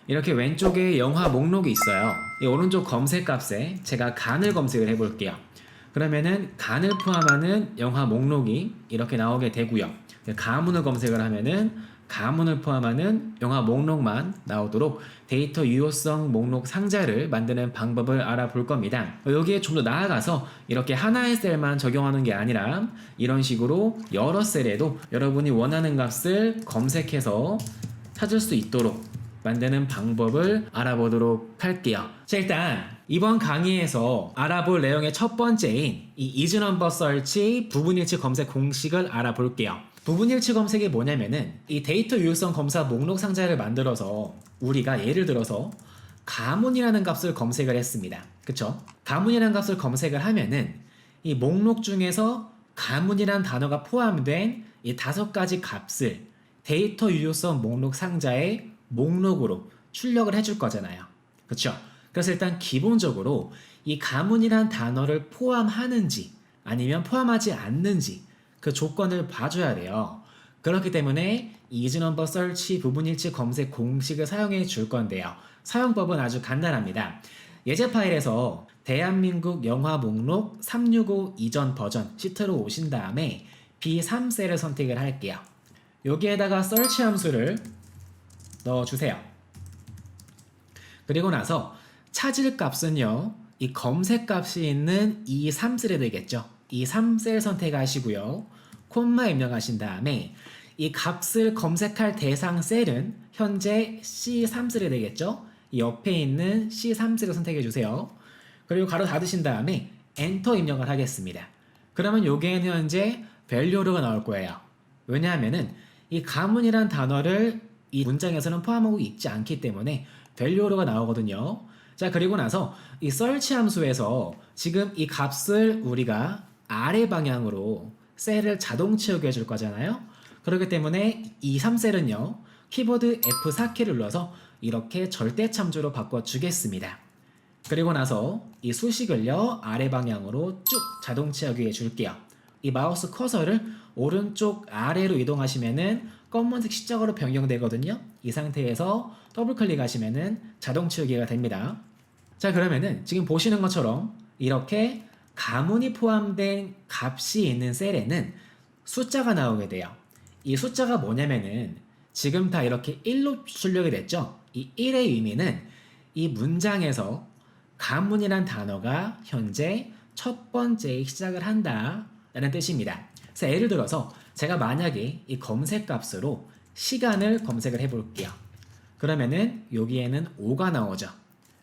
이렇게 왼쪽에 영화 목록이 있어요. 이 오른쪽 검색 값에 제가 간을 검색을 해볼게요. 그러면은 간을 포함하는 영화 목록이 이렇게 나오게 되고요. 가문을 검색을 하면은 가문을 포함하는 영화 목록만 나오도록 데이터 유효성 목록 상자를 만드는 방법을 알아볼 겁니다. 여기에 좀 더 나아가서 이렇게 하나의 셀만 적용하는 게 아니라 이런 식으로 여러 셀에도 여러분이 원하는 값을 검색해서 찾을 수 있도록 만드는 방법을 알아보도록 할게요. 자, 일단 이번 강의에서 알아볼 내용의 첫 번째인 이 isNumber search 부분일치 검색 공식을 알아볼게요. 부분일치 검색이 뭐냐면은 이 데이터 유효성 검사 목록 상자를 만들어서 우리가 예를 들어서 가문이라는 값을 검색을 했습니다. 그쵸? 가문이라는 값을 검색을 하면은 이 목록 중에서 가문이라는 단어가 포함된 이 5가지 값을 데이터 유효성 목록 상자의 목록으로 출력을 해줄 거잖아요. 그쵸? 그래서 일단 기본적으로 이 가문이란 단어를 포함하는지 아니면 포함하지 않는지 그 조건을 봐줘야 돼요. 그렇기 때문에 isNumber search 부분일치 검색 공식을 사용해 줄 건데요. 사용법은 아주 간단합니다. 예제 파일에서 대한민국 영화 목록 365 이전 버전 시트로 오신 다음에 B3셀을 선택을 할게요. 여기에다가 search 함수를 넣어주세요. 그리고 나서 찾을 값은요, 이 검색 값이 있는 이 3셀이 되겠죠. 이 3셀 선택하시고요. 콤마 입력하신 다음에 이 값을 검색할 대상 셀은 현재 C3셀이 되겠죠. 이 옆에 있는 C3셀을 선택해 주세요. 그리고 가로 닫으신 다음에 엔터 입력을 하겠습니다. 그러면 여기에는 현재 value가 나올 거예요. 왜냐하면은 이 가문이란 단어를 이 문장에서는 포함하고 있지 않기 때문에 value가 나오거든요. 자, 그리고 나서 이 search 함수에서 지금 이 값을 우리가 아래 방향으로 셀을 자동 채우게 해줄 거잖아요. 그렇기 때문에 이 3셀은요, 키보드 F4키를 눌러서 이렇게 절대 참조로 바꿔주겠습니다. 그리고 나서 이 수식을요, 아래 방향으로 쭉 자동 채우게 해줄게요. 이 마우스 커서를 오른쪽 아래로 이동하시면은 검은색 십자가로 변경되거든요. 이 상태에서 더블 클릭하시면은 자동 채우기가 됩니다. 자, 그러면은 지금 보시는 것처럼 이렇게 가문이 포함된 값이 있는 셀에는 숫자가 나오게 돼요. 이 숫자가 뭐냐면은 지금 다 이렇게 1로 출력이 됐죠. 이 1의 의미는 이 문장에서 가문이란 단어가 현재 첫 번째 시작을 한다 라는 뜻입니다. 그래서 예를 들어서 제가 만약에 이 검색 값으로 시간을 검색을 해볼게요. 그러면은 여기에는 5가 나오죠.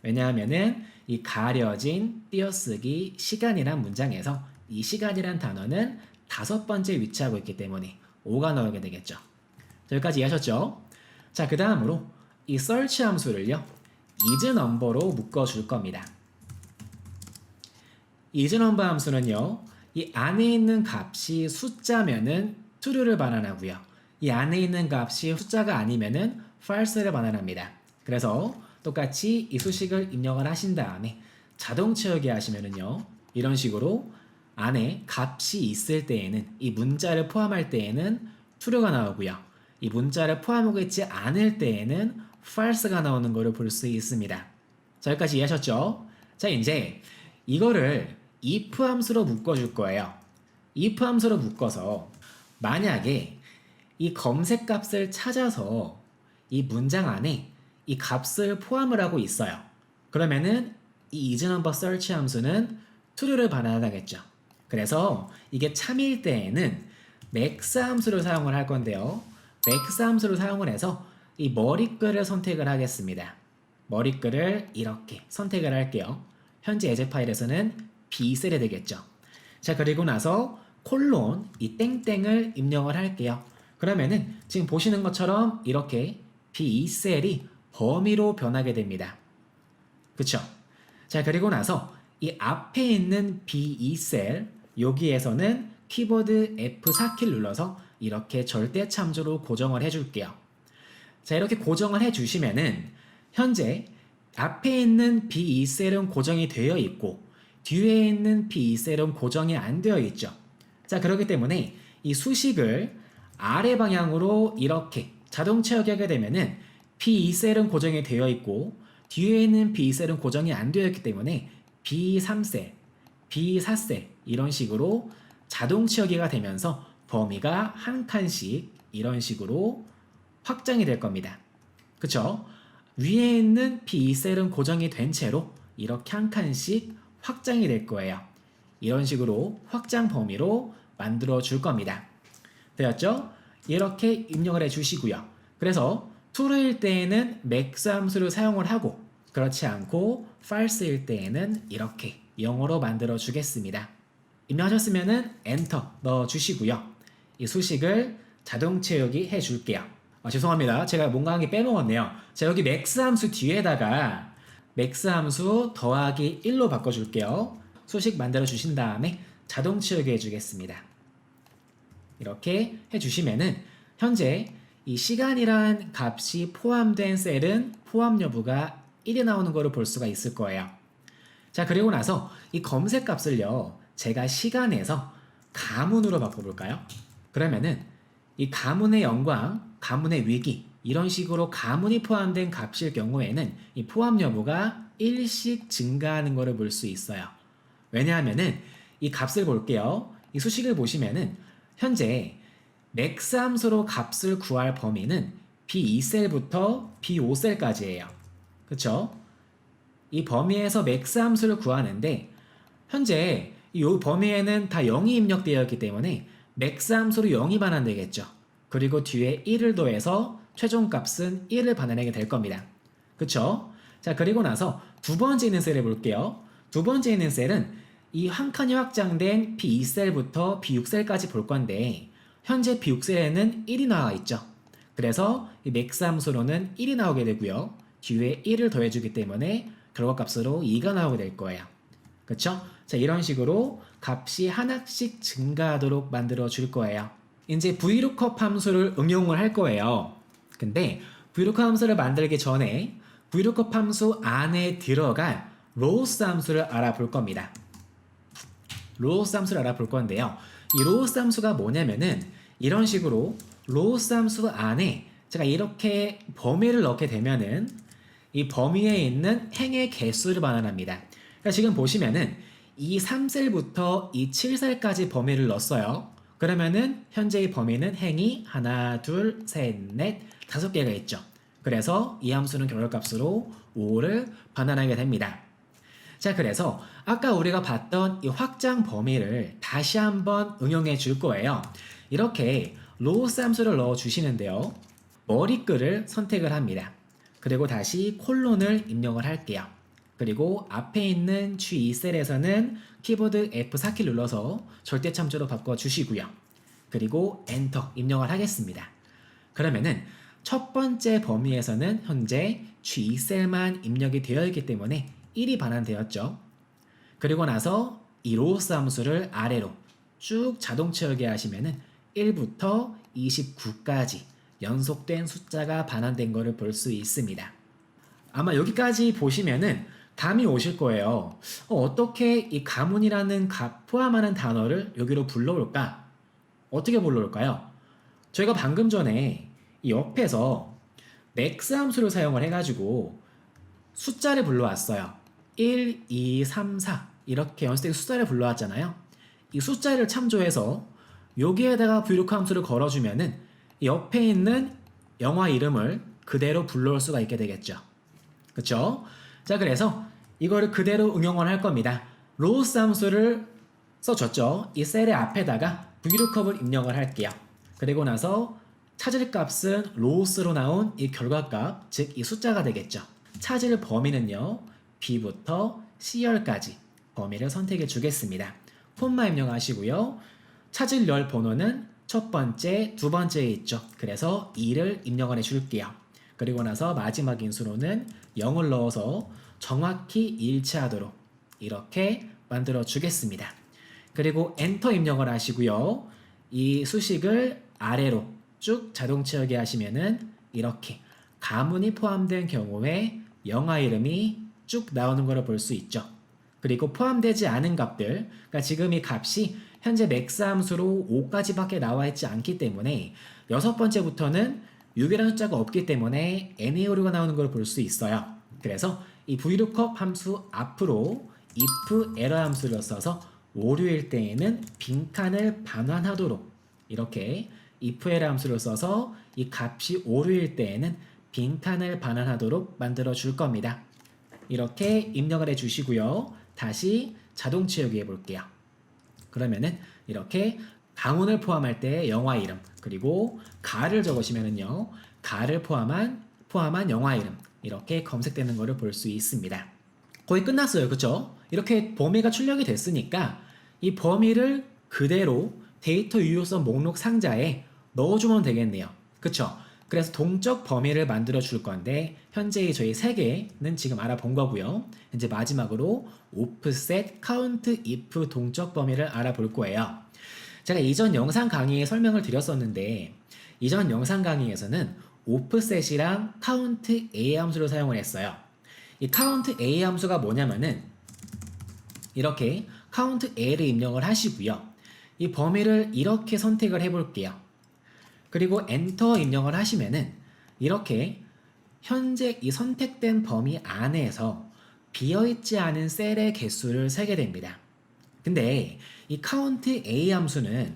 왜냐하면은 이 가려진 띄어쓰기 시간이란 문장에서 이 시간이란 단어는 5번째 위치하고 있기 때문에 5가 나오게 되겠죠. 여기까지 이해하셨죠? 자, 그 다음으로 이 search 함수를요, isNumber로 묶어줄 겁니다. isNumber 함수는요, 이 안에 있는 값이 숫자면은 true를 반환하고요. 이 안에 있는 값이 숫자가 아니면은 false를 반환합니다. 그래서 똑같이 이 수식을 입력을 하신 다음에 자동 채우기 하시면은요, 이런 식으로 안에 값이 있을 때에는 이 문자를 포함할 때에는 true가 나오고요. 이 문자를 포함하고 있지 않을 때에는 false가 나오는 것을 볼 수 있습니다. 자, 여기까지 이해하셨죠? 자, 이제 이거를 if 함수로 묶어줄 거예요. if 함수로 묶어서 만약에 이 검색 값을 찾아서 이 문장 안에 이 값을 포함을 하고 있어요. 그러면은 이 isNumber search 함수는 true를 반환하겠죠. 그래서 이게 참일 때에는 max 함수를 사용을 할 건데요. max 함수를 사용을 해서 이 머리글을 선택을 하겠습니다. 머리글을 이렇게 선택을 할게요. 현재 예제 파일에서는 B셀이 되겠죠. 자, 그리고 나서 콜론 이 땡땡을 입력을 할게요. 그러면은 지금 보시는 것처럼 이렇게 B2셀이 범위로 변하게 됩니다. 그쵸? 자, 그리고 나서 이 앞에 있는 B2셀 여기에서는 키보드 F4키를 눌러서 이렇게 절대 참조로 고정을 해줄게요. 자, 이렇게 고정을 해주시면은 현재 앞에 있는 B2셀은 고정이 되어 있고 뒤에 있는 B2셀은 고정이 안 되어 있죠. 자, 그렇기 때문에 이 수식을 아래 방향으로 이렇게 자동 채우기 하게 되면은 B2셀은 고정이 되어 있고 뒤에 있는 B2셀은 고정이 안 되어 있기 때문에 B3셀, B4셀 이런 식으로 자동 치우기가 되면서 범위가 한 칸씩 이런 식으로 확장이 될 겁니다. 그쵸? 위에 있는 B2셀은 고정이 된 채로 이렇게 한 칸씩 확장이 될 거예요. 이런 식으로 확장 범위로 만들어 줄 겁니다. 되었죠? 이렇게 입력을 해 주시고요. 그래서 true일 때에는 max 함수를 사용을 하고 그렇지 않고 false일 때에는 이렇게 영어로 만들어 주겠습니다. 입력하셨으면 엔터 넣어 주시고요. 이 수식을 자동 채우기 해 줄게요. 죄송합니다. 제가 뭔가 한 게 빼먹었네요. 자, 여기 max 함수 뒤에다가 max 함수 더하기 1로 바꿔줄게요. 수식 만들어 주신 다음에 자동 채우기 해주겠습니다. 이렇게 해주시면은 현재 이 시간이란 값이 포함된 셀은 포함 여부가 1이 나오는 거를 볼 수가 있을 거예요. 자, 그리고 나서 이 검색 값을요, 제가 시간에서 가문으로 바꿔볼까요? 그러면은 이 가문의 영광, 가문의 위기 이런 식으로 가문이 포함된 값일 경우에는 이 포함 여부가 1씩 증가하는 거를 볼 수 있어요. 왜냐하면은 이 값을 볼게요. 이 수식을 보시면은 현재 max 함수로 값을 구할 범위는 B2셀부터 B5셀까지예요. 그쵸? 이 범위에서 max 함수를 구하는데 현재 이 범위에는 다 0이 입력되어 있기 때문에 max 함수로 0이 반환되겠죠. 그리고 뒤에 1을 더해서 최종 값은 1을 반환하게 될 겁니다. 그쵸? 자, 그리고 나서 두 번째 있는 셀을 볼게요. 두 번째 있는 셀은 이 한 칸이 확장된 B2셀부터 B6셀까지 볼 건데 현재 B6셀에는 1이 나와 있죠. 그래서 이 max 함수로는 1이 나오게 되고요. 뒤에 1을 더해주기 때문에 결과값으로 2가 나오게 될 거예요. 그쵸? 자, 이런 식으로 값이 하나씩 증가하도록 만들어 줄 거예요. 이제 VLOOKUP 함수를 응용을 할 거예요. 근데 VLOOKUP 함수를 만들기 전에 VLOOKUP 함수 안에 들어갈 rows 함수를 알아볼 겁니다. rows 함수를 알아볼 건데요. 이 rows 함수가 뭐냐면은 이런 식으로 rows 함수 안에 제가 이렇게 범위를 넣게 되면은 이 범위에 있는 행의 개수를 반환합니다. 그러니까 지금 보시면은 이 3셀부터 이 7셀까지 범위를 넣었어요. 그러면은 현재 이 범위는 행이 하나, 둘, 셋, 넷, 5개가 있죠. 그래서 이 함수는 결과값으로 5를 반환하게 됩니다. 자, 그래서 아까 우리가 봤던 이 확장 범위를 다시 한번 응용해 줄 거예요. 이렇게 rows 함수를 넣어 주시는데요. 머리글을 선택을 합니다. 그리고 다시 콜론을 입력을 할게요. 그리고 앞에 있는 G2셀에서는 키보드 F4키 눌러서 절대참조로 바꿔주시고요. 그리고 엔터 입력을 하겠습니다. 그러면은 첫 번째 범위에서는 현재 G2셀만 입력이 되어 있기 때문에 1이 반환되었죠. 그리고 나서 이 rows 함수를 아래로 쭉 자동 채우게 하시면은 1부터 29까지 연속된 숫자가 반환된 것을 볼 수 있습니다. 아마 여기까지 보시면은 감이 오실 거예요. 어떻게 이 가문이라는 값 포함하는 단어를 여기로 불러올까? 어떻게 불러올까요? 저희가 방금 전에 이 옆에서 max 함수를 사용을 해가지고 숫자를 불러왔어요. 1, 2, 3, 4 이렇게 연속된 숫자를 불러왔잖아요. 이 숫자를 참조해서 여기에다가 VLOOKUP 함수를 걸어주면은 옆에 있는 영화 이름을 그대로 불러올 수가 있게 되겠죠. 그쵸? 자, 그래서 이거를 그대로 응용을 할 겁니다. rows 함수를 써줬죠. 이 셀의 앞에다가 VLOOKUP을 입력을 할게요. 그리고 나서 찾을 값은 rows로 나온 이 결과값, 즉 이 숫자가 되겠죠. 찾을 범위는요, B부터 C열까지 범위를 선택해 주겠습니다. 콤마 입력하시고요. 찾을 열 번호는 첫 번째, 두 번째에 있죠. 그래서 2를 입력을 해줄게요. 그리고 나서 마지막 인수로는 0을 넣어서 정확히 일치하도록 이렇게 만들어 주겠습니다. 그리고 엔터 입력을 하시고요. 이 수식을 아래로 쭉 자동 채우게 하시면은 이렇게 가문이 포함된 경우에 영화 이름이 쭉 나오는 것을 볼 수 있죠. 그리고 포함되지 않은 값들, 그러니까 지금 이 값이 현재 max 함수로 5까지밖에 나와 있지 않기 때문에 여섯 번째부터는 6이라는 숫자가 없기 때문에 n의 오류가 나오는 걸 볼 수 있어요. 그래서 이 VLOOKUP 함수 앞으로 if error 함수를 써서 오류일 때에는 빈칸을 반환하도록 이렇게 if error 함수를 써서 이 값이 오류일 때에는 빈칸을 반환하도록 만들어 줄 겁니다. 이렇게 입력을 해 주시고요. 다시 자동 채우기 해 볼게요. 그러면은 이렇게 방문을 포함할 때 영화 이름 그리고 가를 적으시면은요. 가를 포함한 영화 이름 이렇게 검색되는 것을 볼 수 있습니다. 거의 끝났어요. 그쵸? 이렇게 범위가 출력이 됐으니까 이 범위를 그대로 데이터 유효성 목록 상자에 넣어주면 되겠네요. 그쵸? 그래서 동적 범위를 만들어 줄 건데 현재 저희 3개는 지금 알아본 거고요. 이제 마지막으로 offset, count, if 동적 범위를 알아볼 거예요. 제가 이전 영상 강의에 설명을 드렸었는데 이전 영상 강의에서는 offset이랑 count a 함수를 사용을 했어요. 이 count a 함수가 뭐냐면은 이렇게 count a를 입력을 하시고요. 이 범위를 이렇게 선택을 해볼게요. 그리고 엔터 입력을 하시면은 이렇게 현재 이 선택된 범위 안에서 비어있지 않은 셀의 개수를 세게 됩니다. 근데 이 count a 함수는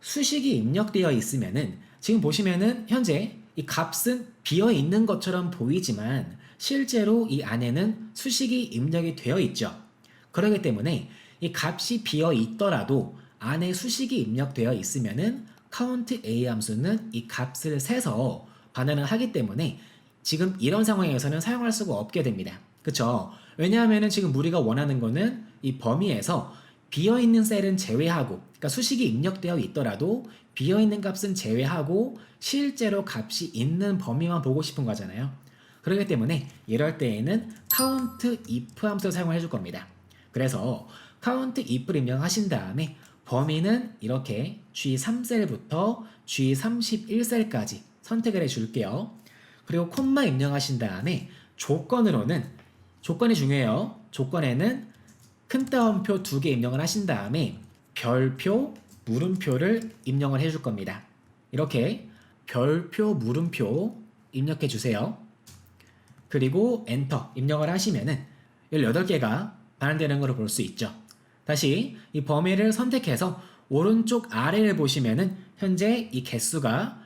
수식이 입력되어 있으면은 지금 보시면은 현재 이 값은 비어 있는 것처럼 보이지만 실제로 이 안에는 수식이 입력이 되어 있죠. 그렇기 때문에 이 값이 비어 있더라도 안에 수식이 입력되어 있으면은 count a 함수는 이 값을 세서 반환을 하기 때문에 지금 이런 상황에서는 사용할 수가 없게 됩니다. 그쵸? 왜냐하면 지금 우리가 원하는 거는 이 범위에서 비어있는 셀은 제외하고 그러니까 수식이 입력되어 있더라도 비어있는 값은 제외하고 실제로 값이 있는 범위만 보고 싶은 거잖아요. 그렇기 때문에 이럴 때에는 count if 함수를 사용을 해줄 겁니다. 그래서 count if를 입력하신 다음에 범위는 이렇게 G3셀부터 G31셀까지 선택을 해줄게요. 그리고 콤마 입력하신 다음에 조건이 중요해요. 조건에는 큰 따옴표 2개 입력을 하신 다음에 별표, 물음표를 입력을 해줄 겁니다. 이렇게 별표, 물음표 입력해 주세요. 그리고 엔터 입력을 하시면은 18개가 반환되는 걸 볼 수 있죠. 다시 이 범위를 선택해서 오른쪽 아래를 보시면은 현재 이 개수가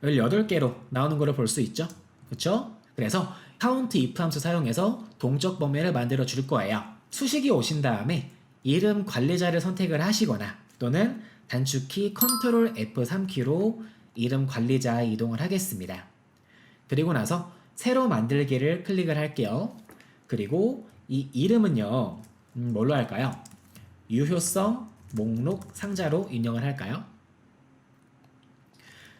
18개로 나오는 걸 볼 수 있죠. 그쵸? 그래서 count if 함수 사용해서 동적 범위를 만들어 줄 거예요. 수식이 오신 다음에 이름 관리자를 선택을 하시거나 또는 단축키 Ctrl F3키로 이름 관리자에 이동을 하겠습니다. 그리고 나서 새로 만들기를 클릭을 할게요. 그리고 이 이름은요, 뭘로 할까요? 유효성 목록 상자로 입력을 할까요?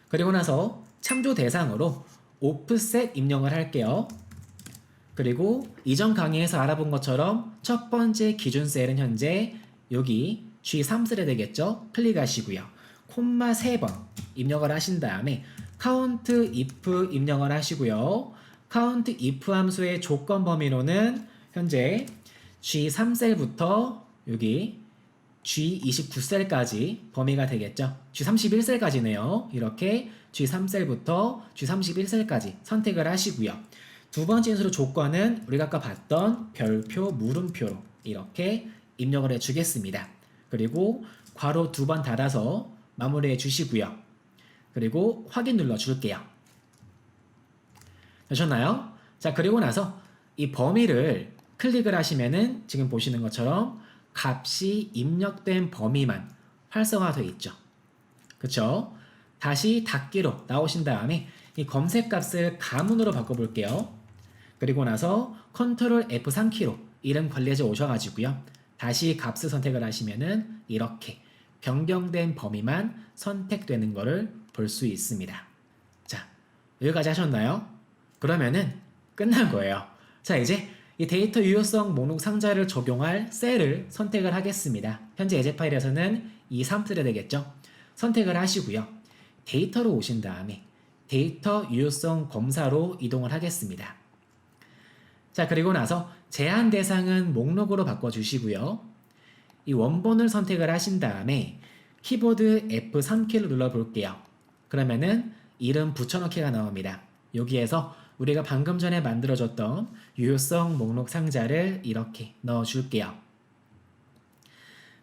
그리고 나서 참조 대상으로 offset 입력을 할게요. 그리고 이전 강의에서 알아본 것처럼 첫 번째 기준 셀은 현재 여기 G3셀에 되겠죠? 클릭하시고요. 콤마 3번 입력을 하신 다음에 count if 입력을 하시고요. count if 함수의 조건 범위로는 현재 G3셀부터 여기 G29셀까지 범위가 되겠죠. G31셀까지네요. 이렇게 G3셀부터 G31셀까지 선택을 하시고요. 두 번째 인수로 조건은 우리가 아까 봤던 별표, 물음표로 이렇게 입력을 해주겠습니다. 그리고 괄호 2번 닫아서 마무리해 주시고요. 그리고 확인 눌러줄게요. 되셨나요? 자, 그리고 나서 이 범위를 클릭을 하시면은 지금 보시는 것처럼 값이 입력된 범위만 활성화되어 있죠. 그쵸? 다시 닫기로 나오신 다음에 이 검색 값을 가문으로 바꿔볼게요. 그리고 나서 Ctrl F3키로 이름 관리자 오셔가지고요. 다시 값을 선택을 하시면은 이렇게 변경된 범위만 선택되는 것을 볼 수 있습니다. 자, 여기까지 하셨나요? 그러면은 끝난 거예요. 자, 이제 이 데이터 유효성 목록 상자를 적용할 셀을 선택을 하겠습니다. 현재 예제 파일에서는 이 3셀이 되겠죠. 선택을 하시고요. 데이터로 오신 다음에 데이터 유효성 검사로 이동을 하겠습니다. 자, 그리고 나서 제한 대상은 목록으로 바꿔주시고요. 이 원본을 선택을 하신 다음에 키보드 F3키를 눌러볼게요. 그러면은 이름 붙여넣기가 나옵니다. 여기에서 우리가 방금 전에 만들어줬던 유효성 목록 상자를 이렇게 넣어줄게요.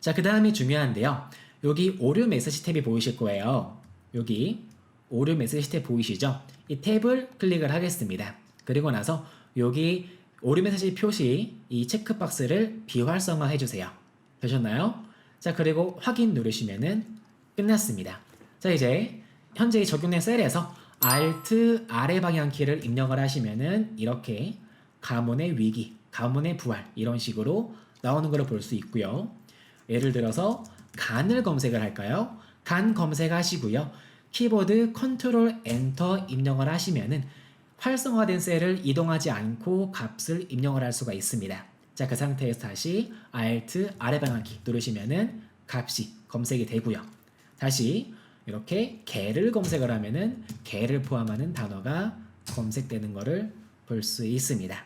자, 그 다음이 중요한데요. 여기 오류 메시지 탭이 보이실 거예요. 여기 오류 메시지 탭 보이시죠? 이 탭을 클릭을 하겠습니다. 그리고 나서 여기 오류 메시지 표시 이 체크박스를 비활성화 해주세요. 되셨나요? 자, 그리고 확인 누르시면은 끝났습니다. 자, 이제 현재 적용된 셀에서 Alt 아래 방향키를 입력을 하시면은 이렇게 가문의 위기, 가문의 부활 이런 식으로 나오는 걸 볼 수 있고요. 예를 들어서 간을 검색을 할까요? 간 검색하시고요. 키보드 컨트롤 엔터 입력을 하시면은 활성화된 셀을 이동하지 않고 값을 입력을 할 수가 있습니다. 자, 그 상태에서 다시 Alt 아래 방향키 누르시면은 값이 검색이 되고요. 다시 이렇게 개를 검색을 하면은 개를 포함하는 단어가 검색되는 것을 볼 수 있습니다.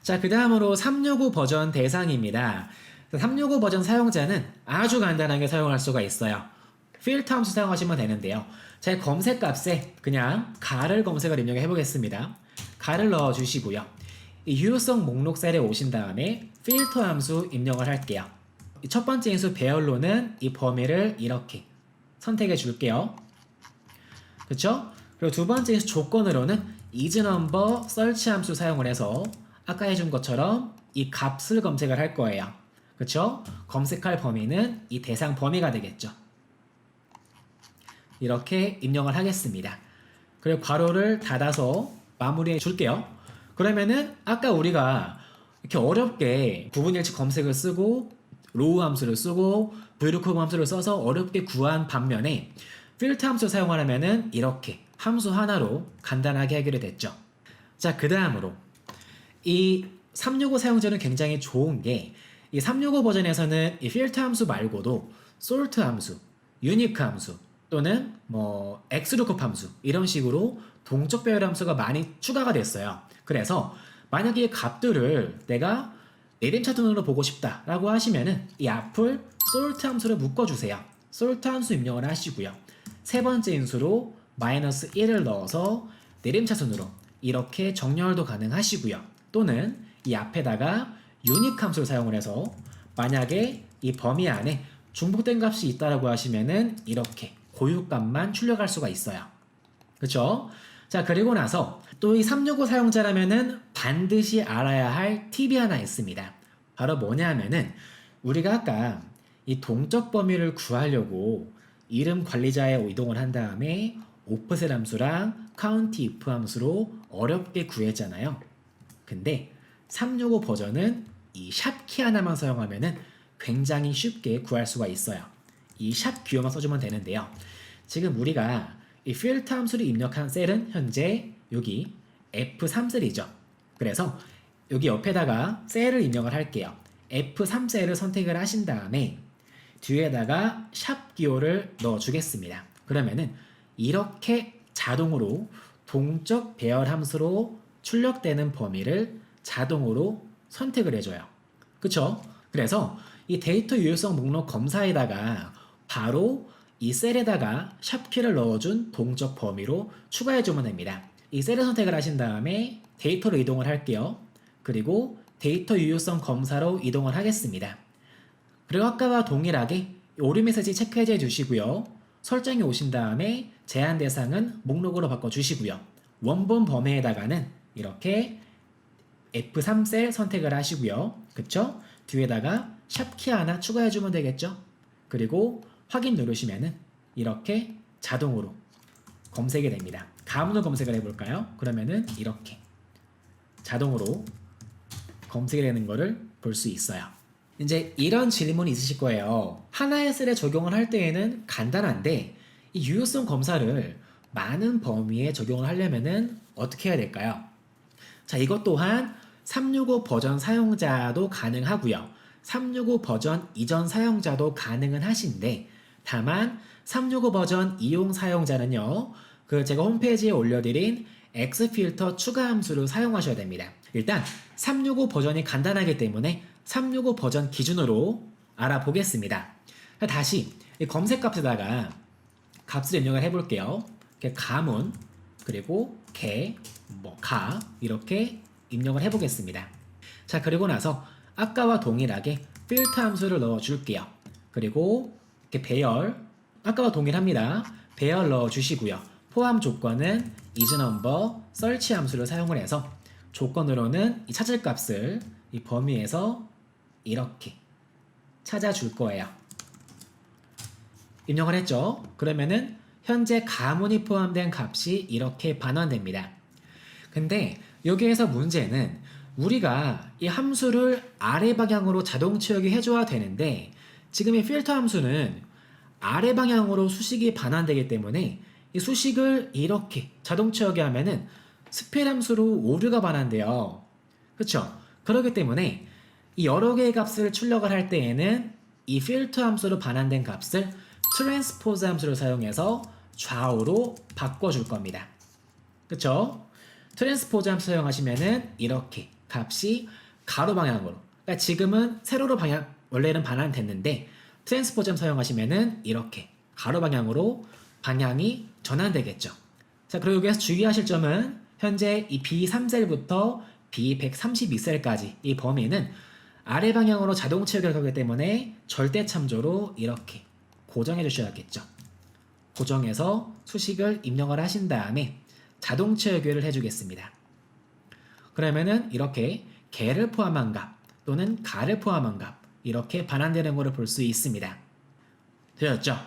자, 그 다음으로 365 버전 대상입니다. 365 버전 사용자는 아주 간단하게 사용할 수가 있어요. 필터 함수 사용하시면 되는데요. 제 검색 값에 그냥 가를 검색을 입력해 보겠습니다. 가를 넣어 주시고요. 이 유효성 목록 셀에 오신 다음에 필터 함수 입력을 할게요. 첫 번째 인수 배열로는 이 범위를 이렇게 선택해 줄게요. 그쵸? 그리고 두 번째 인수 조건으로는 isNumber search 함수 사용을 해서 아까 해준 것처럼 이 값을 검색을 할 거예요. 그쵸? 검색할 범위는 이 대상 범위가 되겠죠. 이렇게 입력을 하겠습니다. 그리고 괄호를 닫아서 마무리해 줄게요. 그러면은 아까 우리가 이렇게 어렵게 부분일치 검색을 쓰고 로우 함수를 쓰고 vlookup 함수를 써서 어렵게 구한 반면에 필터 함수 사용하려면은 이렇게 함수 하나로 간단하게 해결이 됐죠. 자, 그 다음으로 이 365 사용자는 굉장히 좋은 게 이 365 버전에서는 이 필터 함수 말고도 sort 함수, unique 함수 또는 뭐 xlookup 함수 이런 식으로 동적 배열 함수가 많이 추가가 됐어요. 그래서 만약에 이 값들을 내가 내림차순으로 보고 싶다라고 하시면은 이 앞을 sort 함수를 묶어주세요. sort 함수 입력을 하시고요. 세 번째 인수로 -1을 넣어서 내림차순으로 이렇게 정렬도 가능하시고요. 또는 이 앞에다가 unique 함수를 사용을 해서 만약에 이 범위 안에 중복된 값이 있다라고 하시면은 이렇게 고유값만 출력할 수가 있어요. 그쵸? 자, 그리고 나서 또 이 365 사용자라면은 반드시 알아야 할 팁이 하나 있습니다. 바로 뭐냐면은 우리가 아까 이 동적 범위를 구하려고 이름 관리자에 이동을 한 다음에 offset 함수랑 count if 함수로 어렵게 구했잖아요. 근데 365 버전은 이 샵 키 하나만 사용하면은 굉장히 쉽게 구할 수가 있어요. 이 샵 기호만 써주면 되는데요. 지금 우리가 이 필터 함수를 입력한 셀은 현재 여기 F3셀이죠. 그래서 여기 옆에다가 셀을 입력을 할게요. F3셀을 선택을 하신 다음에 뒤에다가 샵 기호를 넣어주겠습니다. 그러면은 이렇게 자동으로 동적 배열 함수로 출력되는 범위를 자동으로 선택을 해줘요. 그쵸? 그래서 이 데이터 유효성 목록 검사에다가 바로 이 셀에다가 샵키를 넣어준 동적 범위로 추가해주면 됩니다. 이 셀을 선택을 하신 다음에 데이터로 이동을 할게요. 그리고 데이터 유효성 검사로 이동을 하겠습니다. 그리고 아까와 동일하게 오류 메시지 체크해 주시고요. 설정에 오신 다음에 제한 대상은 목록으로 바꿔주시고요. 원본 범위에다가는 이렇게 F3셀 선택을 하시고요. 그쵸? 뒤에다가 샵키 하나 추가해주면 되겠죠? 그리고 확인 누르시면은 이렇게 자동으로 검색이 됩니다. 가문을 검색을 해볼까요? 그러면은 이렇게 자동으로 검색이 되는 거를 볼 수 있어요. 이제 이런 질문이 있으실 거예요. 하나의 셀에 적용을 할 때에는 간단한데 이 유효성 검사를 많은 범위에 적용을 하려면은 어떻게 해야 될까요? 자, 이것 또한 365 버전 사용자도 가능하고요. 365 버전 이전 사용자도 가능은 하신데 다만 365 버전 이용 사용자는요. 그 제가 홈페이지에 올려드린 X필터 추가 함수를 사용하셔야 됩니다. 일단 365 버전이 간단하기 때문에 365 버전 기준으로 알아보겠습니다. 다시 검색 값에다가 값을 입력을 해볼게요. 가문 그리고 개, 가 이렇게 입력을 해보겠습니다. 자, 그리고 나서 아까와 동일하게 필터 함수를 넣어줄게요. 그리고 이렇게 배열, 아까와 동일합니다. 배열 넣어주시고요. 포함 조건은 isNumber, search 함수를 사용을 해서 조건으로는 이 찾을 값을 이 범위에서 이렇게 찾아줄 거예요. 입력을 했죠. 그러면은 현재 가문이 포함된 값이 이렇게 반환됩니다. 근데 여기에서 문제는 우리가 이 함수를 아래 방향으로 자동 채우기 해줘야 되는데 지금 이 필터 함수는 아래 방향으로 수식이 반환되기 때문에 이 수식을 이렇게 자동 채우기 하면은 스펠 함수로 오류가 반환돼요. 그쵸? 그렇기 때문에 이 여러 개의 값을 출력을 할 때에는 이 필터 함수로 반환된 값을 트랜스포즈 함수를 사용해서 좌우로 바꿔줄 겁니다. 그쵸? 트랜스포즈 함수 사용하시면은 이렇게 값이 가로 방향으로, 그러니까 지금은 세로로 방향, 원래는 반환됐는데 트랜스포즈 함수 사용하시면은 이렇게 가로 방향으로 방향이 전환되겠죠. 자, 그리고 여기서 주의하실 점은 현재 이 B3셀부터 B132셀까지 이 범위는 아래 방향으로 자동 채우기를 하기 때문에 절대 참조로 이렇게 고정해 주셔야겠죠. 고정해서 수식을 입력을 하신 다음에 자동 채우기를 해주겠습니다. 그러면은 이렇게 개를 포함한 값 또는 가를 포함한 값 이렇게 반환되는 것을 볼 수 있습니다. 되었죠?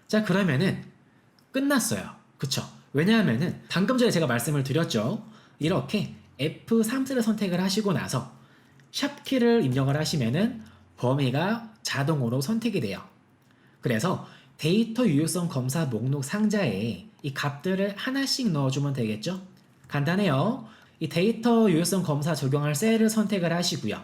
자, 그러면은 끝났어요. 그쵸? 왜냐하면은 방금 전에 제가 말씀을 드렸죠. 이렇게 F3셀을 선택을 하시고 나서 샵키를 입력을 하시면은 범위가 자동으로 선택이 돼요. 그래서 데이터 유효성 검사 목록 상자에 이 값들을 하나씩 넣어주면 되겠죠? 간단해요. 이 데이터 유효성 검사 적용할 셀을 선택을 하시고요.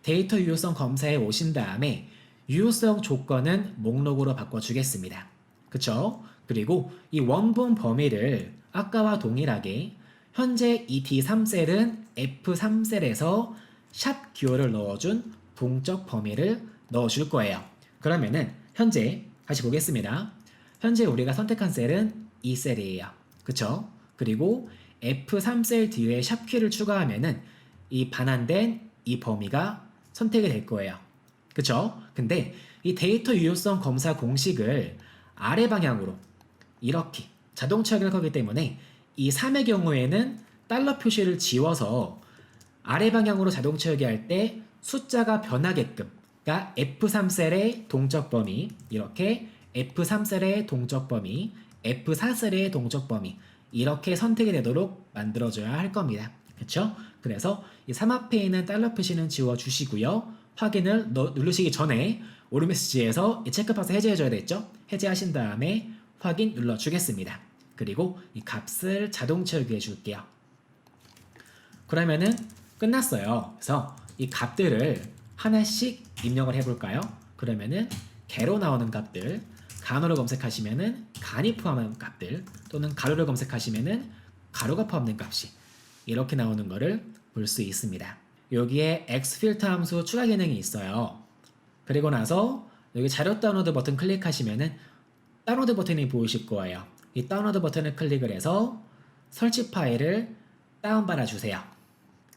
데이터 유효성 검사에 오신 다음에 유효성 조건은 목록으로 바꿔주겠습니다. 그쵸? 그리고 이 원본 범위를 아까와 동일하게 현재 이 D3셀은 F3셀에서 샵 기호를 넣어준 동적 범위를 넣어줄 거예요. 그러면은 현재 다시 보겠습니다. 현재 우리가 선택한 셀은 이 셀이에요. 그쵸? 그리고 F3셀 뒤에 샵 키를 추가하면은 이 반환된 이 범위가 선택이 될 거예요. 그쵸? 근데 이 데이터 유효성 검사 공식을 아래 방향으로 이렇게 자동 처리할 거기 때문에 이 3의 경우에는 달러 표시를 지워서 아래 방향으로 자동 채우기 할 때 숫자가 변하게끔, 그러니까 F3셀의 동적 범위, 이렇게 F3셀의 동적 범위, F4셀의 동적 범위 이렇게 선택이 되도록 만들어줘야 할 겁니다. 그렇죠? 그래서 이 3 앞에 있는 달러 표시는 지워주시고요. 확인을 누르시기 전에 오류 메시지에서 이 체크박스 해제해줘야 되겠죠? 해제하신 다음에 확인 눌러주겠습니다. 그리고 이 값을 자동 채우기 해줄게요. 그러면은 끝났어요. 그래서 이 값들을 하나씩 입력을 해볼까요? 그러면은 개로 나오는 값들, 간호를 검색하시면은 간이 포함한 값들, 또는 가로를 검색하시면은 가로가 포함된 값이 이렇게 나오는 거를 볼 수 있습니다. 여기에 X필터 함수 추가 기능이 있어요. 그리고 나서 여기 자료 다운로드 버튼 클릭하시면은 다운로드 버튼이 보이실 거예요. 이 다운로드 버튼을 클릭을 해서 설치 파일을 다운받아 주세요.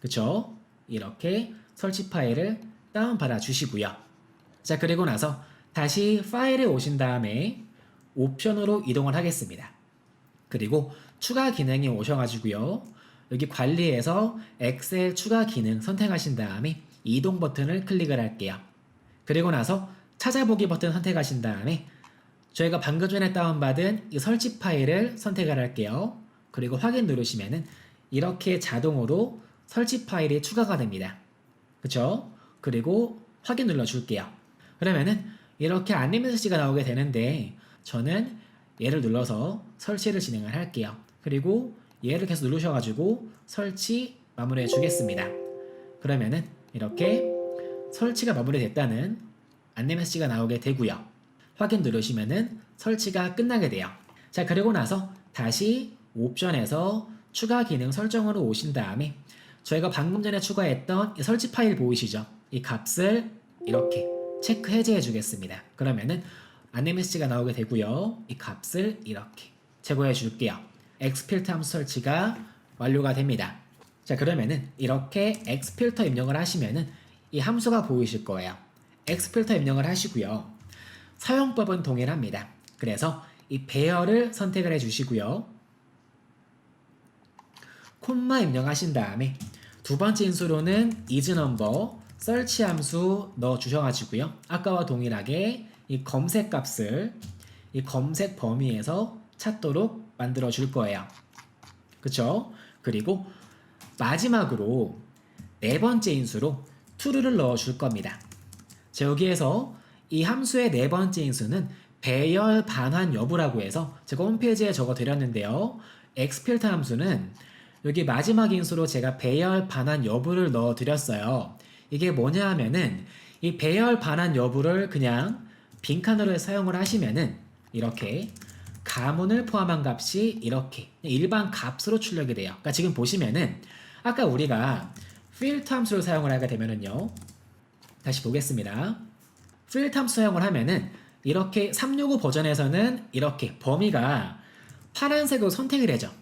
그쵸? 이렇게 설치 파일을 다운받아 주시고요. 자, 그리고 나서 다시 파일에 오신 다음에 옵션으로 이동을 하겠습니다. 그리고 추가 기능이 오셔가지고요. 여기 관리에서 엑셀 추가 기능 선택하신 다음에 이동 버튼을 클릭을 할게요. 그리고 나서 찾아보기 버튼 선택하신 다음에 저희가 방금 전에 다운받은 이 설치 파일을 선택을 할게요. 그리고 확인 누르시면은 이렇게 자동으로 설치 파일이 추가가 됩니다. 그쵸? 그리고 확인 눌러줄게요. 그러면은 이렇게 안내 메시지가 나오게 되는데 저는 얘를 눌러서 설치를 진행을 할게요. 그리고 얘를 계속 누르셔가지고 설치 마무리해 주겠습니다. 그러면은 이렇게 설치가 마무리됐다는 안내 메시지가 나오게 되고요. 확인 누르시면은 설치가 끝나게 돼요. 자, 그리고 나서 다시 옵션에서 추가 기능 설정으로 오신 다음에 저희가 방금 전에 추가했던 이 설치 파일 보이시죠? 이 값을 이렇게 체크 해제해 주겠습니다. 그러면은 안내 메시지가 나오게 되고요. 이 값을 이렇게 제거해 줄게요. xfilter 함수 설치가 완료가 됩니다. 자, 그러면은 이렇게 xfilter 입력을 하시면은 이 함수가 보이실 거예요. xfilter 입력을 하시고요. 사용법은 동일합니다. 그래서 이 배열을 선택을 해주시고요. 콤마 입력하신 다음에 두 번째 인수로는 isNumber search 함수 넣어 주셔가지고요. 아까와 동일하게 이 검색 값을 이 검색 범위에서 찾도록 만들어 줄 거예요. 그쵸? 그리고 마지막으로 네 번째 인수로 true를 넣어 줄 겁니다. 자, 여기에서 이 함수의 네 번째 인수는 배열 반환 여부라고 해서 제가 홈페이지에 적어 드렸는데요. xfilter 함수는 여기 마지막 인수로 제가 배열 반환 여부를 넣어 드렸어요. 이게 뭐냐 하면은 이 배열 반환 여부를 그냥 빈칸으로 사용을 하시면은 이렇게 가문을 포함한 값이 이렇게 일반 값으로 출력이 돼요. 그러니까 지금 보시면은 아까 우리가 filter 함수를 사용을 하게 되면은요. 다시 보겠습니다. filter 함수 사용을 하면은 이렇게 365 버전에서는 이렇게 범위가 파란색으로 선택이 되죠.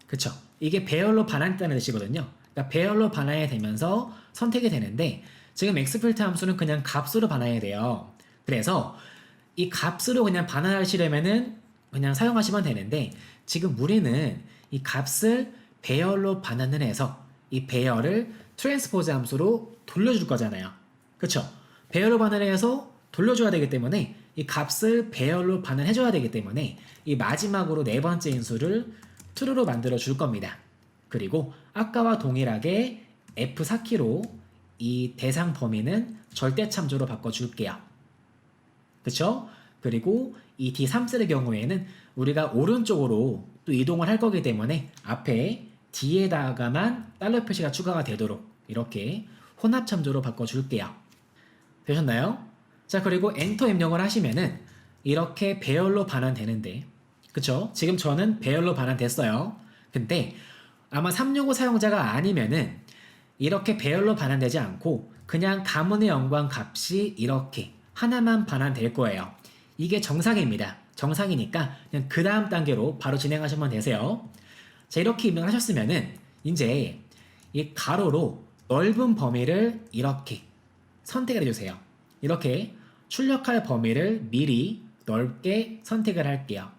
그쵸? 이게 배열로 반환했다는 뜻이거든요. 그러니까 배열로 반환이 되면서 선택이 되는데 지금 xfilter 함수는 그냥 값으로 반환이 돼요. 그래서 이 값으로 그냥 반환하시려면은 그냥 사용하시면 되는데 지금 우리는 이 값을 배열로 반환을 해서 이 배열을 트랜스포즈 함수로 돌려줄 거잖아요. 그쵸? 배열로 반환해서 돌려줘야 되기 때문에 이 값을 배열로 반환해줘야 되기 때문에 이 마지막으로 네 번째 인수를 true로 만들어 줄 겁니다. 그리고 아까와 동일하게 F4키로 이 대상 범위는 절대 참조로 바꿔줄게요. 그쵸? 그리고 이 D3셀의 경우에는 우리가 오른쪽으로 또 이동을 할 거기 때문에 앞에 D에다가만 달러 표시가 추가가 되도록 이렇게 혼합 참조로 바꿔줄게요. 되셨나요? 자, 그리고 엔터 입력을 하시면은 이렇게 배열로 반환되는데 그쵸? 지금 저는 배열로 반환됐어요. 근데 아마 365 사용자가 아니면은 이렇게 배열로 반환되지 않고 그냥 가문의 연관 값이 이렇게 하나만 반환될 거예요. 이게 정상입니다. 정상이니까 그냥 그 다음 단계로 바로 진행하시면 되세요. 자, 이렇게 입력을 하셨으면은 이제 이 가로로 넓은 범위를 이렇게 선택을 해주세요. 이렇게 출력할 범위를 미리 넓게 선택을 할게요.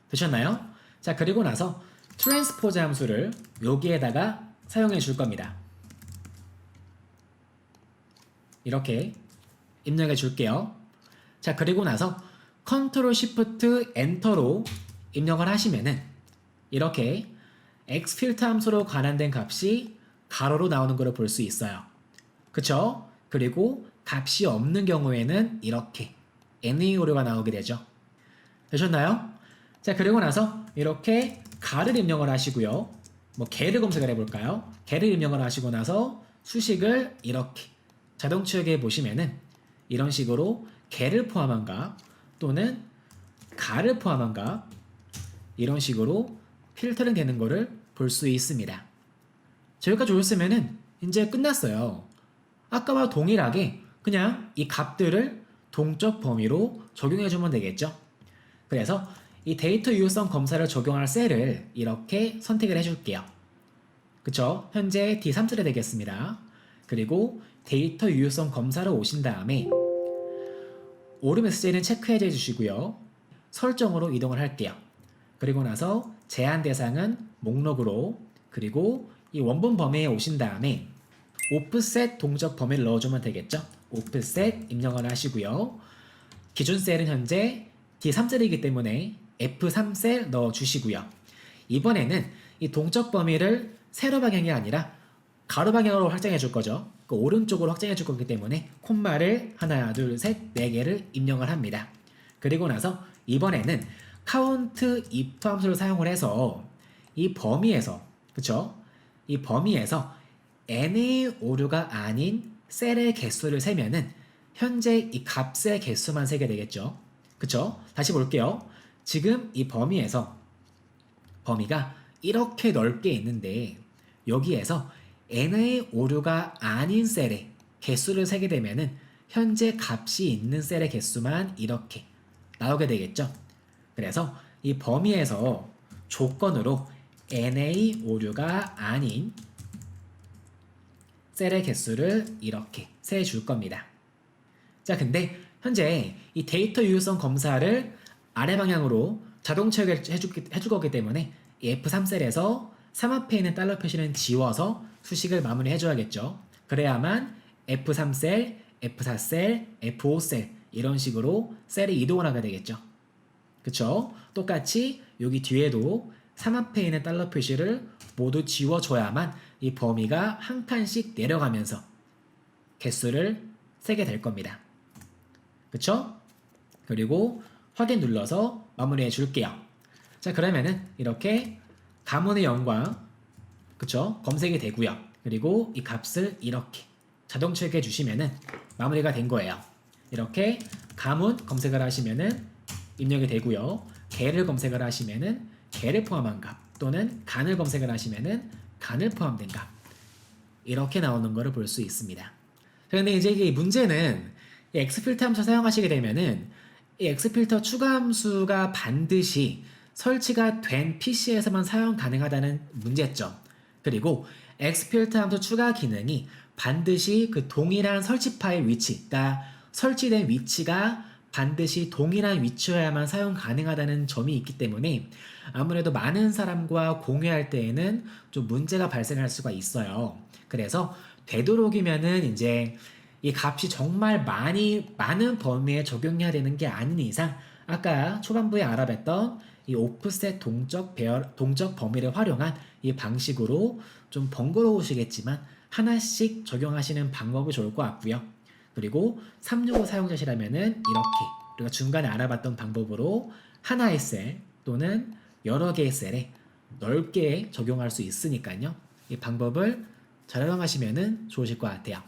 되셨나요? 자, 그리고 나서 트랜스포즈 함수를 여기에다가 사용해 줄 겁니다. 이렇게 입력해 줄게요. 자, 그리고 나서 컨트롤 시프트 엔터로 입력을 하시면은 이렇게 xfilter 함수로 관한된 값이 가로로 나오는 것을 볼 수 있어요. 그쵸? 그리고 값이 없는 경우에는 이렇게 NA 오류가 나오게 되죠. 되셨나요? 자, 그리고 나서 이렇게 가를 입력을 하시고요. 뭐 개를 검색을 해볼까요? 개를 입력을 하시고 나서 수식을 이렇게 자동 추적해 보시면은 이런 식으로 개를 포함한 값 또는 가를 포함한 값 이런 식으로 필터링 되는 거를 볼 수 있습니다. 여기까지 오셨으면은 이제 끝났어요. 아까와 동일하게 그냥 이 값들을 동적 범위로 적용해주면 되겠죠. 그래서 이 데이터 유효성 검사를 적용할 셀을 이렇게 선택을 해줄게요. 그쵸? 현재 D3셀이 되겠습니다. 그리고 데이터 유효성 검사로 오신 다음에 오류 메시지는 체크해 주시고요. 설정으로 이동을 할게요. 그리고 나서 제한 대상은 목록으로 그리고 이 원본 범위에 오신 다음에 오프셋 동적 범위를 넣어주면 되겠죠. 오프셋 입력을 하시고요. 기준 셀은 현재 D3셀이기 때문에 F3셀 넣어주시고요. 이번에는 이 동적 범위를 세로 방향이 아니라 가로 방향으로 확장해 줄 거죠. 그 오른쪽으로 확장해 줄 거기 때문에 콤마를 하나, 둘, 셋, 네 개를 입력을 합니다. 그리고 나서 이번에는 count if 함수를 사용을 해서 이 범위에서 그쵸? 이 범위에서 n의 오류가 아닌 셀의 개수를 세면은 현재 이 값의 개수만 세게 되겠죠. 그쵸? 다시 볼게요. 지금 이 범위에서 범위가 이렇게 넓게 있는데 여기에서 n의 오류가 아닌 셀의 개수를 세게 되면은 현재 값이 있는 셀의 개수만 이렇게 나오게 되겠죠. 그래서 이 범위에서 조건으로 NA 오류가 아닌 셀의 개수를 이렇게 세줄 겁니다. 자, 근데 현재 이 데이터 유효성 검사를 아래 방향으로 자동 체크해줄 거기 때문에 이 F3셀에서 3 앞에 있는 달러 표시는 지워서 수식을 마무리해줘야겠죠. 그래야만 F3셀, F4셀, F5셀 이런 식으로 셀이 이동을 하게 되겠죠. 그쵸? 똑같이 여기 뒤에도 3 앞에 있는 달러 표시를 모두 지워줘야만 이 범위가 한 칸씩 내려가면서 개수를 세게 될 겁니다. 그쵸? 그리고 확인 눌러서 마무리해 줄게요. 자, 그러면은 이렇게 가문의 0과 그쵸? 검색이 되고요. 그리고 이 값을 이렇게 자동 체크해 주시면은 마무리가 된 거예요. 이렇게 가문 검색을 하시면은 입력이 되고요. 개를 검색을 하시면은 개를 포함한 값 또는 간을 검색을 하시면은 간을 포함된 값 이렇게 나오는 것을 볼 수 있습니다. 그런데 이제 이게 문제는 이 엑스필터 함수 사용하시게 되면은 이 엑스필터 추가 함수가 반드시 설치가 된 PC에서만 사용 가능하다는 문제점. 그리고 엑스필터 함수 추가 기능이 반드시 그 동일한 설치 파일 위치, 그러니까 설치된 위치가 반드시 동일한 위치여야만 사용 가능하다는 점이 있기 때문에 아무래도 많은 사람과 공유할 때에는 좀 문제가 발생할 수가 있어요. 그래서 되도록이면은 이제 이 값이 정말 많은 범위에 적용해야 되는 게 아닌 이상 아까 초반부에 알아뵀던 이 오프셋 동적 범위를 활용한 이 방식으로 좀 번거로우시겠지만 하나씩 적용하시는 방법이 좋을 것 같고요. 그리고 365 사용자시라면은 이렇게 우리가 중간에 알아봤던 방법으로 하나의 셀 또는 여러 개의 셀에 넓게 적용할 수 있으니까요. 이 방법을 잘 활용하시면 좋으실 것 같아요.